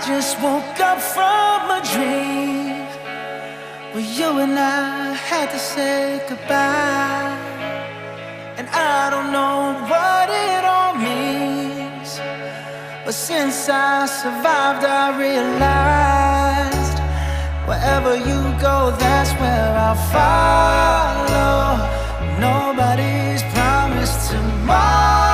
just woke up from a dream where you and I had to say goodbye. And I don't know what it all means, but since I survived I realized wherever you go, that's where I'll follow. Nobody's promised tomorrow.